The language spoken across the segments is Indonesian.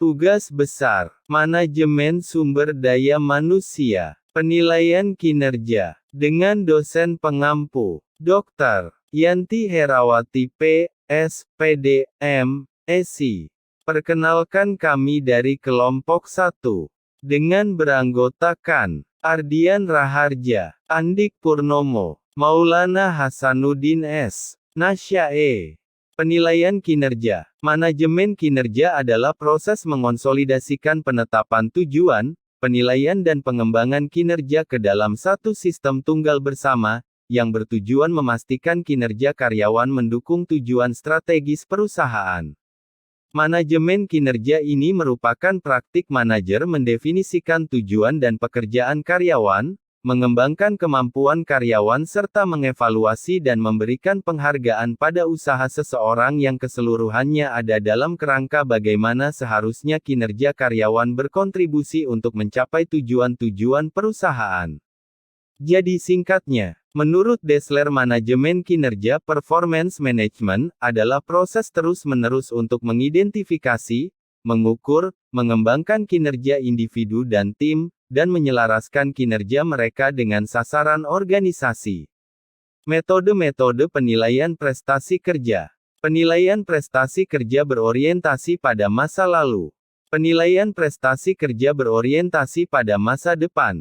Tugas besar, manajemen sumber daya manusia, penilaian kinerja, dengan dosen pengampu, Dr. Yanti Herawati PS, PD, M.Sc. Perkenalkan kami dari kelompok 1. Dengan beranggotakan, Ardian Raharja, Andik Purnomo, Maulana Hasanuddin S. Nasya E. Penilaian kinerja. Manajemen kinerja adalah proses mengonsolidasikan penetapan tujuan, penilaian dan pengembangan kinerja ke dalam satu sistem tunggal bersama, yang bertujuan memastikan kinerja karyawan mendukung tujuan strategis perusahaan. Manajemen kinerja ini merupakan praktik manajer mendefinisikan tujuan dan pekerjaan karyawan, mengembangkan kemampuan karyawan serta mengevaluasi dan memberikan penghargaan pada usaha seseorang yang keseluruhannya ada dalam kerangka bagaimana seharusnya kinerja karyawan berkontribusi untuk mencapai tujuan-tujuan perusahaan. Jadi singkatnya, menurut Dassler manajemen kinerja performance management adalah proses terus-menerus untuk mengidentifikasi, mengukur, mengembangkan kinerja individu dan tim, dan menyelaraskan kinerja mereka dengan sasaran organisasi. Metode-metode penilaian prestasi kerja. Penilaian prestasi kerja berorientasi pada masa lalu. Penilaian prestasi kerja berorientasi pada masa depan.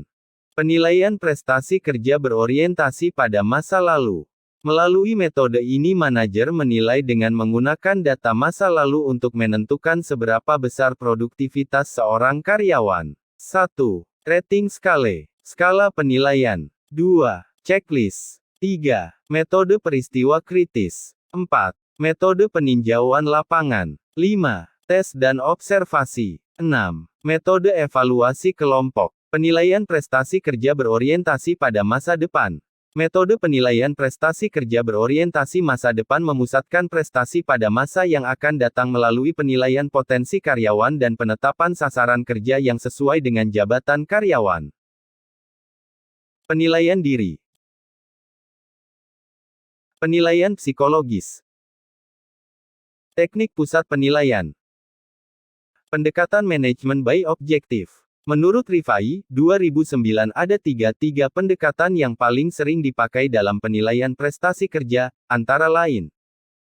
Penilaian prestasi kerja berorientasi pada masa lalu. Melalui metode ini manajer menilai dengan menggunakan data masa lalu untuk menentukan seberapa besar produktivitas seorang karyawan. 1. Rating skala. Skala penilaian. 2. Checklist. 3. Metode peristiwa kritis. 4. Metode peninjauan lapangan. 5. Tes dan observasi. 6. Metode evaluasi kelompok. Penilaian prestasi kerja berorientasi pada masa depan. Metode penilaian prestasi kerja berorientasi masa depan memusatkan prestasi pada masa yang akan datang melalui penilaian potensi karyawan dan penetapan sasaran kerja yang sesuai dengan jabatan karyawan. Penilaian diri. Penilaian psikologis. Teknik pusat penilaian. Pendekatan manajemen by objektif. Menurut Rifai, 2009 ada tiga pendekatan yang paling sering dipakai dalam penilaian prestasi kerja, antara lain.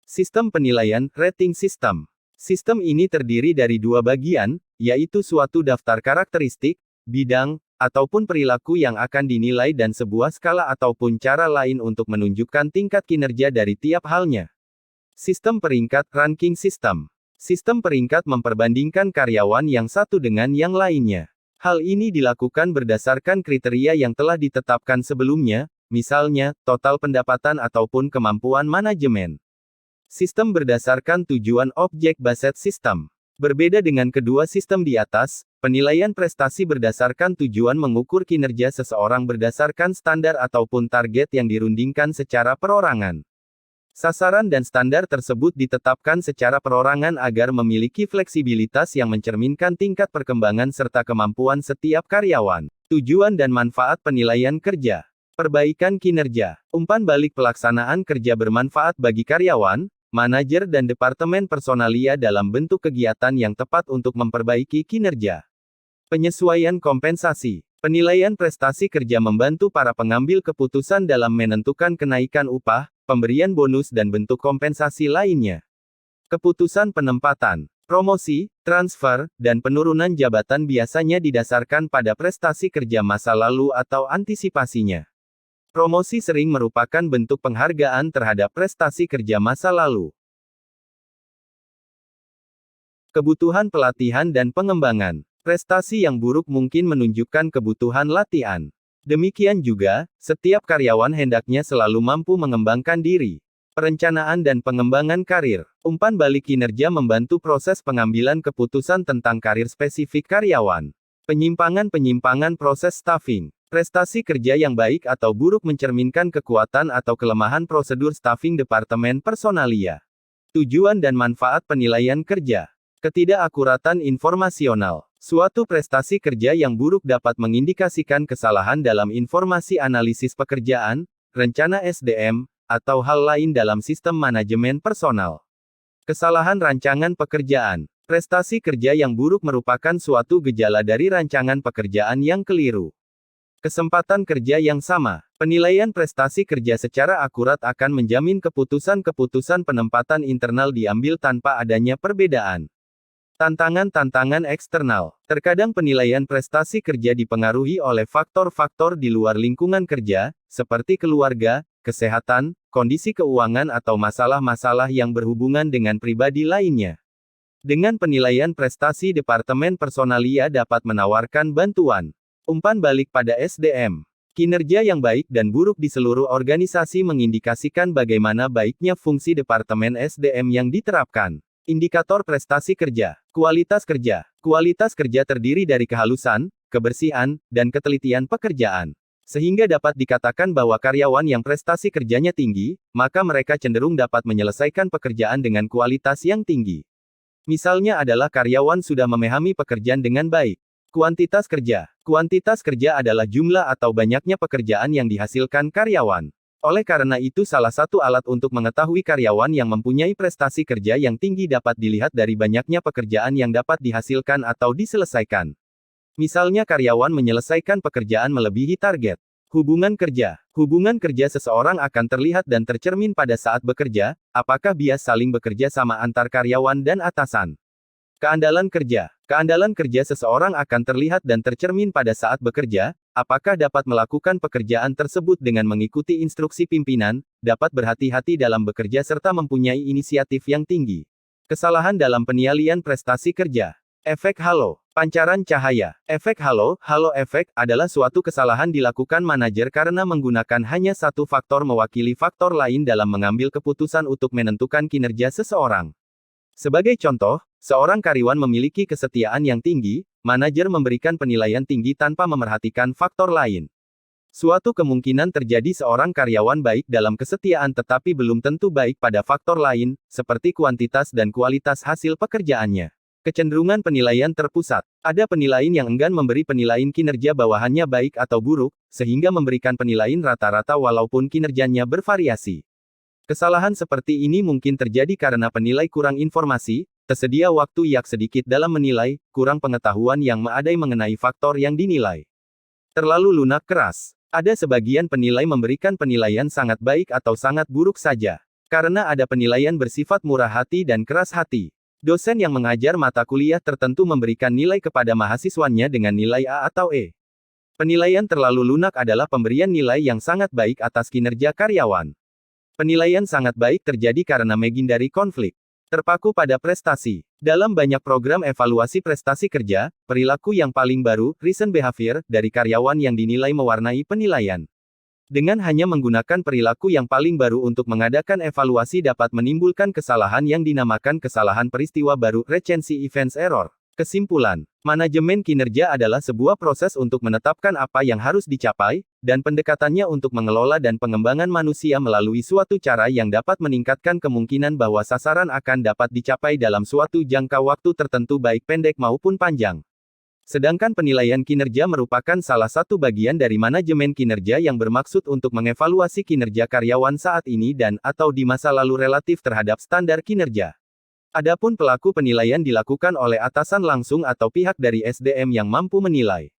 Sistem penilaian, rating system. Sistem ini terdiri dari dua bagian, yaitu suatu daftar karakteristik, bidang, ataupun perilaku yang akan dinilai dan sebuah skala ataupun cara lain untuk menunjukkan tingkat kinerja dari tiap halnya. Sistem peringkat, ranking system. Sistem peringkat memperbandingkan karyawan yang satu dengan yang lainnya. Hal ini dilakukan berdasarkan kriteria yang telah ditetapkan sebelumnya, misalnya, total pendapatan ataupun kemampuan manajemen. Sistem berdasarkan tujuan object-based system. Berbeda dengan kedua sistem di atas, penilaian prestasi berdasarkan tujuan mengukur kinerja seseorang berdasarkan standar ataupun target yang dirundingkan secara perorangan. Sasaran dan standar tersebut ditetapkan secara perorangan agar memiliki fleksibilitas yang mencerminkan tingkat perkembangan serta kemampuan setiap karyawan. Tujuan dan manfaat penilaian kerja. Perbaikan kinerja. Umpan balik pelaksanaan kerja bermanfaat bagi karyawan, manajer dan departemen personalia dalam bentuk kegiatan yang tepat untuk memperbaiki kinerja. Penyesuaian kompensasi. Penilaian prestasi kerja membantu para pengambil keputusan dalam menentukan kenaikan upah, pemberian bonus dan bentuk kompensasi lainnya. Keputusan penempatan, promosi, transfer, dan penurunan jabatan biasanya didasarkan pada prestasi kerja masa lalu atau antisipasinya. Promosi sering merupakan bentuk penghargaan terhadap prestasi kerja masa lalu. Kebutuhan pelatihan dan pengembangan. Prestasi yang buruk mungkin menunjukkan kebutuhan latihan. Demikian juga, setiap karyawan hendaknya selalu mampu mengembangkan diri. Perencanaan dan pengembangan karir. Umpan balik kinerja membantu proses pengambilan keputusan tentang karir spesifik karyawan. Penyimpangan proses staffing. Prestasi kerja yang baik atau buruk mencerminkan kekuatan atau kelemahan prosedur staffing departemen personalia. Tujuan dan manfaat penilaian kerja. Ketidakakuratan informasional. Suatu prestasi kerja yang buruk dapat mengindikasikan kesalahan dalam informasi analisis pekerjaan, rencana SDM, atau hal lain dalam sistem manajemen personal. Kesalahan rancangan pekerjaan. Prestasi kerja yang buruk merupakan suatu gejala dari rancangan pekerjaan yang keliru. Kesempatan kerja yang sama. Penilaian prestasi kerja secara akurat akan menjamin keputusan-keputusan penempatan internal diambil tanpa adanya perbedaan. Tantangan-tantangan eksternal. Terkadang penilaian prestasi kerja dipengaruhi oleh faktor-faktor di luar lingkungan kerja, seperti keluarga, kesehatan, kondisi keuangan atau masalah-masalah yang berhubungan dengan pribadi lainnya. Dengan penilaian prestasi Departemen Personalia dapat menawarkan bantuan. Umpan balik pada SDM. Kinerja yang baik dan buruk di seluruh organisasi mengindikasikan bagaimana baiknya fungsi Departemen SDM yang diterapkan. Indikator prestasi kerja. Kualitas kerja. Kualitas kerja terdiri dari kehalusan, kebersihan, dan ketelitian pekerjaan. Sehingga dapat dikatakan bahwa karyawan yang prestasi kerjanya tinggi, maka mereka cenderung dapat menyelesaikan pekerjaan dengan kualitas yang tinggi. Misalnya adalah karyawan sudah memahami pekerjaan dengan baik. Kuantitas kerja. Kuantitas kerja adalah jumlah atau banyaknya pekerjaan yang dihasilkan karyawan. Oleh karena itu salah satu alat untuk mengetahui karyawan yang mempunyai prestasi kerja yang tinggi dapat dilihat dari banyaknya pekerjaan yang dapat dihasilkan atau diselesaikan. Misalnya karyawan menyelesaikan pekerjaan melebihi target. Hubungan kerja. Hubungan kerja seseorang akan terlihat dan tercermin pada saat bekerja, apakah bias saling bekerja sama antar karyawan dan atasan. Keandalan kerja. Keandalan kerja seseorang akan terlihat dan tercermin pada saat bekerja, apakah dapat melakukan pekerjaan tersebut dengan mengikuti instruksi pimpinan, dapat berhati-hati dalam bekerja serta mempunyai inisiatif yang tinggi. Kesalahan dalam penilaian prestasi kerja. Efek halo. Pancaran cahaya. Efek halo efek, adalah suatu kesalahan dilakukan manajer karena menggunakan hanya satu faktor mewakili faktor lain dalam mengambil keputusan untuk menentukan kinerja seseorang. Sebagai contoh, seorang karyawan memiliki kesetiaan yang tinggi, manajer memberikan penilaian tinggi tanpa memerhatikan faktor lain. Suatu kemungkinan terjadi seorang karyawan baik dalam kesetiaan tetapi belum tentu baik pada faktor lain, seperti kuantitas dan kualitas hasil pekerjaannya. Kecenderungan penilaian terpusat. Ada penilaian yang enggan memberi penilaian kinerja bawahannya baik atau buruk, sehingga memberikan penilaian rata-rata walaupun kinerjanya bervariasi. Kesalahan seperti ini mungkin terjadi karena penilai kurang informasi, tersedia waktu yang sedikit dalam menilai, kurang pengetahuan yang memadai mengenai faktor yang dinilai. Terlalu lunak keras. Ada sebagian penilai memberikan penilaian sangat baik atau sangat buruk saja. Karena ada penilaian bersifat murah hati dan keras hati. Dosen yang mengajar mata kuliah tertentu memberikan nilai kepada mahasiswanya dengan nilai A atau E. Penilaian terlalu lunak adalah pemberian nilai yang sangat baik atas kinerja karyawan. Penilaian sangat baik terjadi karena menghindari konflik. Terpaku pada prestasi. Dalam banyak program evaluasi prestasi kerja, perilaku yang paling baru, recent behavior, dari karyawan yang dinilai mewarnai penilaian. Dengan hanya menggunakan perilaku yang paling baru untuk mengadakan evaluasi dapat menimbulkan kesalahan yang dinamakan kesalahan peristiwa baru, recency events error. Kesimpulan, manajemen kinerja adalah sebuah proses untuk menetapkan apa yang harus dicapai, dan pendekatannya untuk mengelola dan pengembangan manusia melalui suatu cara yang dapat meningkatkan kemungkinan bahwa sasaran akan dapat dicapai dalam suatu jangka waktu tertentu baik pendek maupun panjang. Sedangkan penilaian kinerja merupakan salah satu bagian dari manajemen kinerja yang bermaksud untuk mengevaluasi kinerja karyawan saat ini dan/atau di masa lalu relatif terhadap standar kinerja. Adapun pelaku penilaian dilakukan oleh atasan langsung atau pihak dari SDM yang mampu menilai.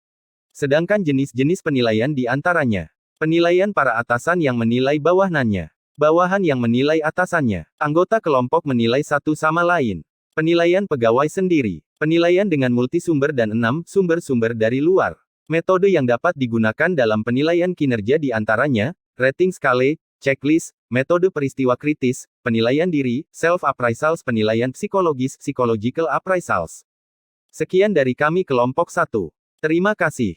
Sedangkan jenis-jenis penilaian di antaranya, penilaian para atasan yang menilai bawahannya, bawahan yang menilai atasannya, anggota kelompok menilai satu sama lain, penilaian pegawai sendiri, penilaian dengan multisumber dan 6 sumber-sumber dari luar. Metode yang dapat digunakan dalam penilaian kinerja di antaranya, rating scale, checklist, metode peristiwa kritis, penilaian diri, self-appraisals, penilaian psikologis, psychological appraisals. Sekian dari kami kelompok 1. Terima kasih.